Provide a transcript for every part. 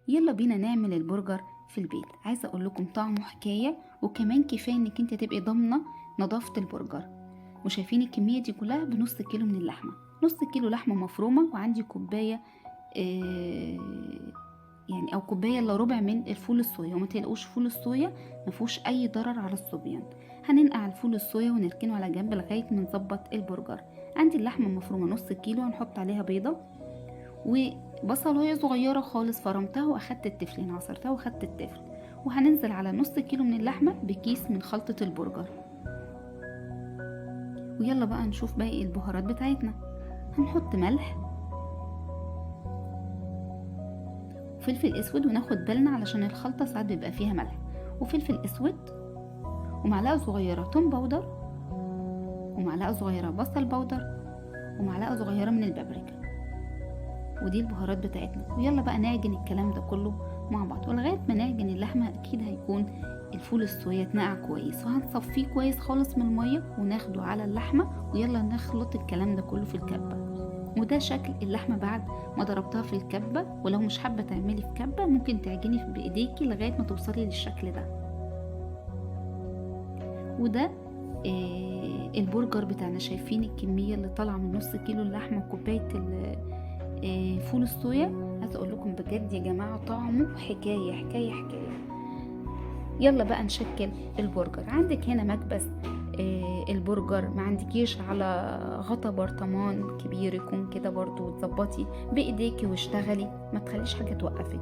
يلا بينا نعمل البرجر في البيت. عايزه اقول لكم طعمه حكايه، وكمان كفايه انك انت تبقي ضامنه نظافه البرجر. وشايفين الكميه دي كلها بنص كيلو من اللحمه، نص كيلو لحمه مفرومه، وعندي كوبايه يعني او كوبايه الا ربع من الفول الصويا. وما تقلقوش، فول الصويا مفيهوش اي ضرر على الصبيان. هننقع الفول الصويا ونركنه على جنب لغايه ما نظبط البرجر. عندي اللحمه المفرومه نص كيلو، هنحط عليها بيضه وبصلايه صغيره خالص فرمتها واخدت التفلين، عصرتها واخدت التفل. وهننزل على نص كيلو من اللحمه بكيس من خلطه البرجر. ويلا بقى نشوف باقي البهارات بتاعتنا. هنحط ملح، فلفل اسود، وناخد بالنا علشان الخلطه ساعات بيبقى فيها ملح، وفلفل اسود، ومعلقه صغيره توم باودر، ومعلقه صغيره بصل باودر، ومعلقه صغيره من البابريكا. ودي البهارات بتاعتنا. ويلا بقى نعجن الكلام ده كله مع بعض. ولغايه ما نعجن اللحمه اكيد هيكون الفول الصويا اتنقع كويس، وهنصفيه كويس خالص من الميه وناخده على اللحمه. ويلا نخلط الكلام ده كله في الكبه. وده شكل اللحمه بعد ما ضربتها في الكبه. ولو مش حابه تعملي في كبه ممكن تعجني بايديكي لغايه ما توصلي للشكل ده. وده البرجر بتاعنا. شايفين الكميه اللي طالعه من نص كيلو اللحمه وكوبايه فول الصويا. عايزه اقول لكم بجد يا جماعه طعمه حكايه حكايه حكايه. يلا بقى نشكل البرجر. عندك هنا مكبس البرجر، ما عندكيش على غطا برطمان كبير يكون كده برضو تظبطي بايديكي واشتغلي، ما تخليش حاجه توقفك.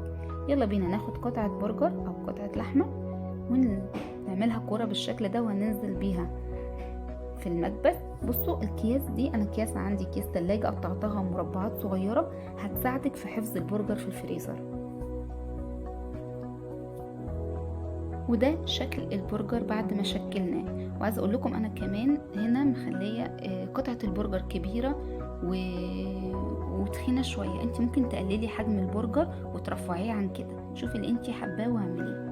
يلا بينا ناخد قطعه برجر او قطعه لحمه ونعملها كوره بالشكل ده وهننزل بيها في المكبس. بصوا الكياس دي، انا كياس عندي كيس تلاجة قطعتها مربعات صغيرة هتساعدك في حفظ البرجر في الفريزر. وده شكل البرجر بعد ما شكلناه. وعايزه اقول لكم انا كمان هنا مخليه قطعه البرجر كبيره وتخينه شويه. انت ممكن تقللي حجم البرجر وترفعيه عن كده، شوفي اللي انت حباه واعمليه.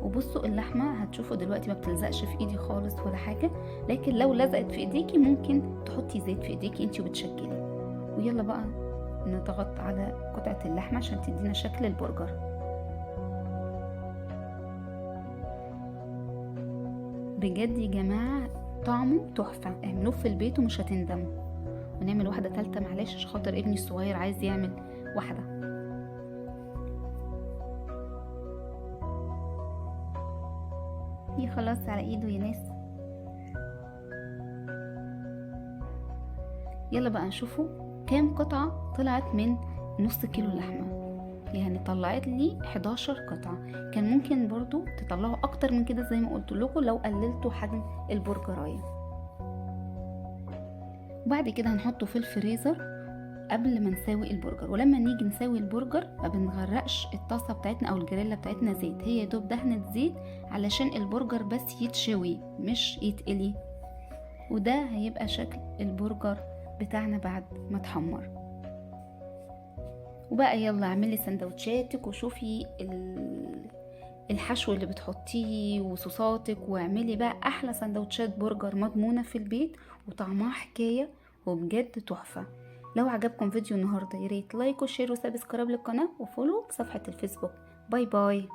وبصوا اللحمه هتشوفوا دلوقتي ما بتلزقش في ايدي خالص ولا حاجه، لكن لو لزقت في ايديكي ممكن تحطي زيت في ايديكي انت وبتشكلي. ويلا بقى نضغط على قطعه اللحمه عشان تدينا شكل البرجر. بجد يا جماعه طعمه تحفه، اعملوه في البيت ومش هتندموا. ونعمل واحده تالته معلش عشان خاطر ابني الصغير عايز يعمل واحده. دي خلاص على ايده يا ناس. يلا بقى نشوفوا كام قطعة طلعت من نص كيلو لحمة. يعني طلعت لي 11 قطعة. كان ممكن برضو تطلعوا اكتر من كده زي ما قلت لكم لو قللتوا حجم البرجرايه. وبعد كده هنحطه في الفريزر قبل ما نساوي البرجر. ولما نيجي نساوي البرجر ما بنغرقش الطاسه بتاعتنا او الجريلا بتاعتنا زيت، هي دوب دهنة زيت علشان البرجر بس يتشوي مش يتقلي. وده هيبقى شكل البرجر بتاعنا بعد ما اتحمر. وبقى يلا اعملي سندوتشاتك وشوفي الحشو اللي بتحطيه وصوصاتك، واعملي بقى احلى سندوتشات برجر مضمونة في البيت وطعمها حكاية وبجد تحفة. لو عجبكم فيديو النهاردة ياريت لايك وشير وسبسكرايب للقناة وفولو بصفحة الفيسبوك. باي باي.